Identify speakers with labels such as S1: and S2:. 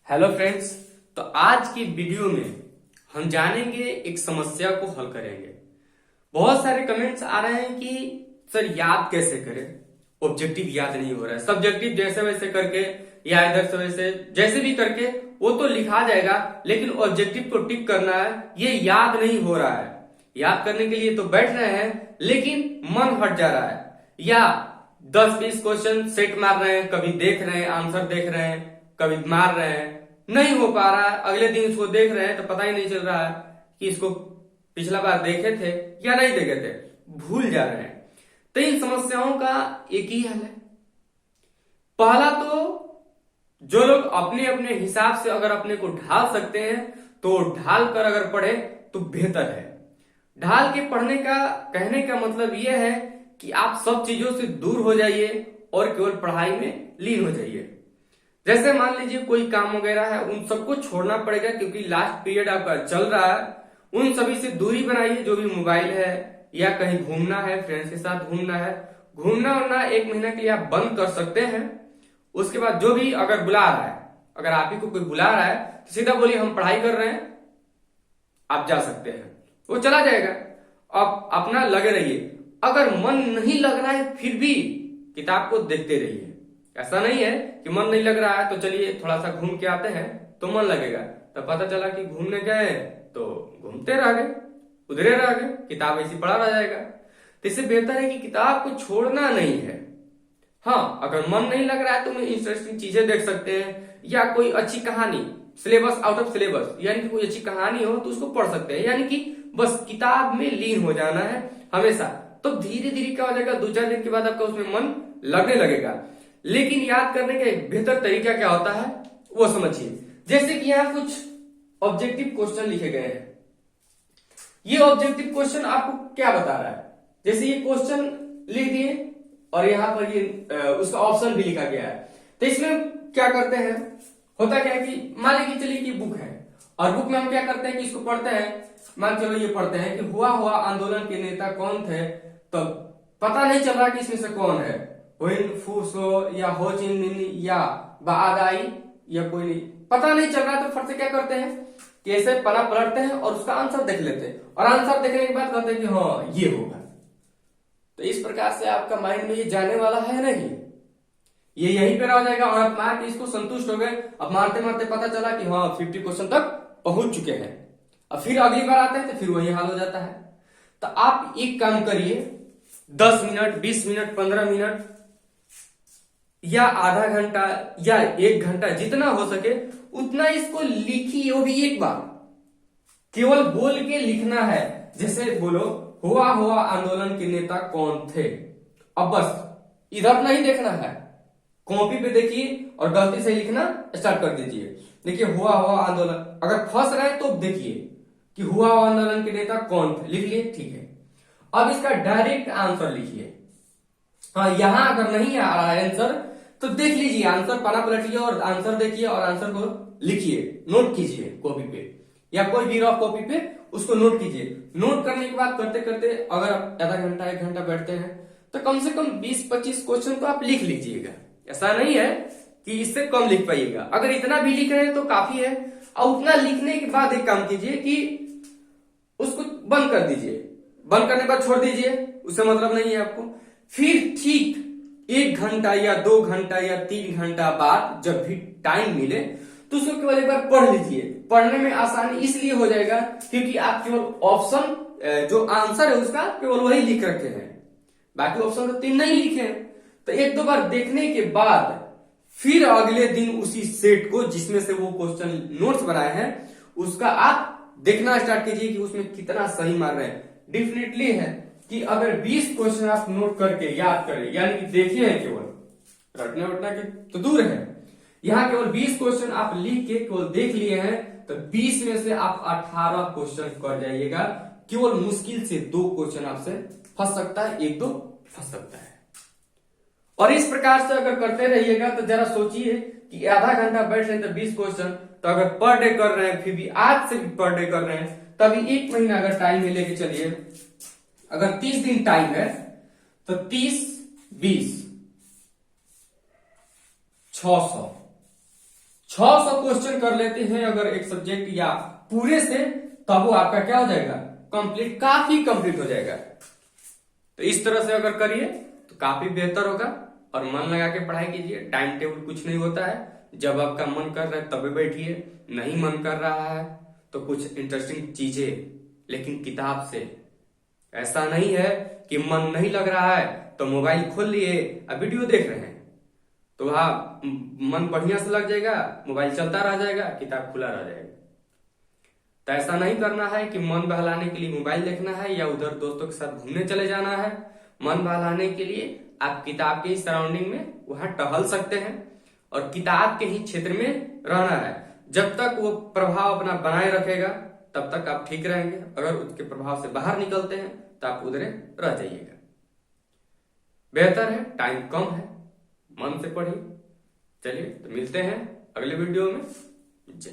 S1: Hello friends. तो आज की वीडियो में हम जानेंगे, एक समस्या को हल करेंगे। बहुत सारे कमेंट्स आ रहे हैं कि सर याद कैसे करें, ऑब्जेक्टिव याद नहीं हो रहा है। सब्जेक्टिव जैसे वैसे करके या इधर से वैसे जैसे भी करके वो तो लिखा जाएगा, लेकिन ऑब्जेक्टिव को टिक करना है, ये याद नहीं हो रहा है। याद करने के लिए तो बैठ रहे हैं लेकिन मन हट जा रहा है, या 10-20 क्वेश्चन सेट मार रहे हैं, कभी देख रहे हैं आंसर देख रहे हैं, कभी मार रहे हैं, नहीं हो पा रहा है। अगले दिन इसको देख रहे हैं तो पता ही नहीं चल रहा है कि इसको पिछला बार देखे थे या नहीं देखे थे, भूल जा रहे हैं। तो इन समस्याओं का एक ही हल है। पहला तो जो लोग अपने अपने हिसाब से अगर अपने को ढाल सकते हैं तो ढाल कर अगर पढ़े तो बेहतर है। ढाल के पढ़ने का कहने का मतलब यह है कि आप सब चीजों से दूर हो जाइए और केवल पढ़ाई में लीन हो जाइए। जैसे मान लीजिए कोई काम वगैरह है, उन सबको छोड़ना पड़ेगा क्योंकि लास्ट पीरियड आपका चल रहा है। उन सभी से दूरी बनाइए, जो भी मोबाइल है या कहीं घूमना है, फ्रेंड्स के साथ घूमना है, घूमना वरना 1 महीना के लिए आप बंद कर सकते हैं। उसके बाद जो भी अगर बुला रहा है, अगर आप ही को कोई बुला रहा है तो सीधा बोलिए हम पढ़ाई कर रहे हैं, आप जा सकते हैं, वो चला जाएगा। अब अपना लगे रहिए। अगर मन नहीं लग रहा है फिर भी किताब को देखते रहिए। ऐसा नहीं है कि मन नहीं लग रहा है तो चलिए थोड़ा सा घूम के आते हैं तो मन लगेगा। तो पता चला कि घूमने गए तो घूमते रह गए, उधरे रह गए, किताब ऐसी पढ़ा रह जाएगा। तो इससे बेहतर है कि किताब को छोड़ना नहीं है। हाँ, अगर मन नहीं लग रहा है तो मैं इंटरेस्टिंग चीजें देख सकते हैं, या कोई अच्छी कहानी, सिलेबस आउट ऑफ सिलेबस, यानी कि कोई अच्छी कहानी हो तो उसको पढ़ सकते हैं। यानी कि बस किताब में लीन हो जाना है हमेशा। तो धीरे धीरे क्या हो जाएगा, 2-4 दिन के बाद आपका उसमें मन लगने लगेगा। लेकिन याद करने का एक बेहतर तरीका क्या होता है वो समझिए। जैसे कि यहाँ कुछ ऑब्जेक्टिव क्वेश्चन लिखे गए हैं। ये ऑब्जेक्टिव क्वेश्चन आपको क्या बता रहा है? जैसे ये क्वेश्चन लिख दिए और यहाँ पर ये उसका ऑप्शन भी लिखा गया है। तो इसमें क्या करते हैं, होता क्या है कि मान लीजिए चलिए कि बुक है और बुक में हम क्या करते हैं कि इसको पढ़ते हैं। मान चलो ये पढ़ते हैं कि हुआ हुआ आंदोलन के नेता कौन थे, तो पता नहीं चल रहा कि इसमें से कौन है, हुइन फूसो या हो चिन मिनी या बादाई या कोई नहीं, पता नहीं चल रहा। तो फट से क्या करते हैं कि ऐसे पन्ना पलटते हैं और उसका आंसर देख लेते हैं, और आंसर देखने के बाद कहते हैं कि हाँ ये होगा। तो इस प्रकार से आपका माइंड में ये जाने वाला है नहीं, ये यहीं पे रह जाएगा और आप मार के इसको संतुष्ट हो गए। अब मारते मारते पता चला कि हाँ 50 क्वेश्चन तक पहुंच चुके हैं। अब फिर अगली बार आते हैं तो फिर वही हाल हो जाता है। तो आप एक काम करिए, 10 मिनट, 20 मिनट, 15 मिनट या आधा घंटा या 1 घंटा, जितना हो सके उतना इसको लिखिए। वो भी एक बार केवल बोल के लिखना है। जैसे बोलो हुआ हुआ आंदोलन के नेता कौन थे। अब बस इधर नहीं देखना है, कॉपी पे देखिए और गलती से लिखना स्टार्ट कर दीजिए। देखिए हुआ हुआ आंदोलन, अगर फंस रहे तो देखिए कि हुआ हुआ आंदोलन के नेता कौन थे, लिख लिए, ठीक है। अब इसका डायरेक्ट आंसर लिखिए। हाँ, यहां अगर नहीं आ रहा है आंसर तो देख लीजिए, आंसर पन्ना पलटिए और आंसर देखिए और आंसर को लिखिए, नोट कीजिए कॉपी पे या कोई भी रफ कॉपी पे उसको नोट कीजिए। नोट करने के बाद करते करते अगर आप आधा घंटा 1 घंटा बैठते हैं तो कम से कम 20-25 क्वेश्चन तो आप लिख लीजिएगा। ऐसा नहीं है कि इससे कम लिख पाइएगा, अगर इतना भी लिख रहे हैं तो काफी है। और उतना लिखने के बाद एक काम कीजिए कि उसको बंद कर दीजिए। बंद करने के बाद छोड़ दीजिए, उससे मतलब नहीं है आपको। फिर ठीक 1 घंटा या 2 घंटा या 3 घंटा बाद जब भी टाइम मिले तो उसको केवल एक बार पढ़ लीजिए। पढ़ने में आसानी इसलिए हो जाएगा क्योंकि आप केवल ऑप्शन जो आंसर है उसका केवल वही लिख रखे हैं, बाकी ऑप्शन तो 3 नहीं लिखे हैं। तो 1-2 बार देखने के बाद फिर अगले दिन उसी सेट को जिसमें से वो क्वेश्चन नोट्स बनाए हैं उसका आप देखना स्टार्ट कीजिए कि उसमें कितना सही मार रहे हैं। डेफिनेटली है कि अगर 20 क्वेश्चन आप नोट करके याद करें, यानी कि देखिए हैं, केवल रटने वटना के तो दूर है, यहां केवल 20 क्वेश्चन आप लिख के केवल देख लिए हैं तो 20 में से आप 18 क्वेश्चन कर जाइएगा। केवल मुश्किल से 2 क्वेश्चन आपसे फंस सकता है, 1-2 फंस सकता है। और इस प्रकार से अगर करते रहिएगा तो जरा सोचिए कि आधा घंटा बैठ रहे हैं तो 20 क्वेश्चन, तो अगर पर डे कर रहे हैं, फिर भी आज से भी पर डे कर रहे हैं, तभी 1 महीना अगर टाइम में लेके चलिए, अगर 30 दिन टाइम है तो 30-20 600 600 क्वेश्चन कर लेते हैं अगर एक सब्जेक्ट या पूरे से, तब वो आपका क्या हो जाएगा, कंप्लीट, काफी कंप्लीट हो जाएगा। तो इस तरह से अगर करिए तो काफी बेहतर होगा। और मन लगा के पढ़ाई कीजिए। टाइम टेबल कुछ नहीं होता है, जब आपका मन कर रहा है तभी बैठिए, नहीं मन कर रहा है तो कुछ इंटरेस्टिंग चीजें, लेकिन किताब से। ऐसा नहीं है कि मन नहीं लग रहा है तो मोबाइल खोल लिए अब वीडियो देख रहे हैं, तो वहां मन बढ़िया से लग जाएगा, मोबाइल चलता रह जाएगा, किताब खुला रह जाएगा। तो ऐसा नहीं करना है कि मन बहलाने के लिए मोबाइल देखना है या उधर दोस्तों के साथ घूमने चले जाना है। मन बहलाने के लिए आप किताब के ही सराउंडिंग में वहां टहल सकते हैं और किताब के ही क्षेत्र में रहना है। जब तक वो प्रभाव अपना बनाए रखेगा तब तक आप ठीक रहेंगे। अगर उसके प्रभाव से बाहर निकलते हैं तो आप उधरे रह जाइएगा। बेहतर है, टाइम कम है, मन से पढ़िए। चलिए तो मिलते हैं अगले वीडियो में। जय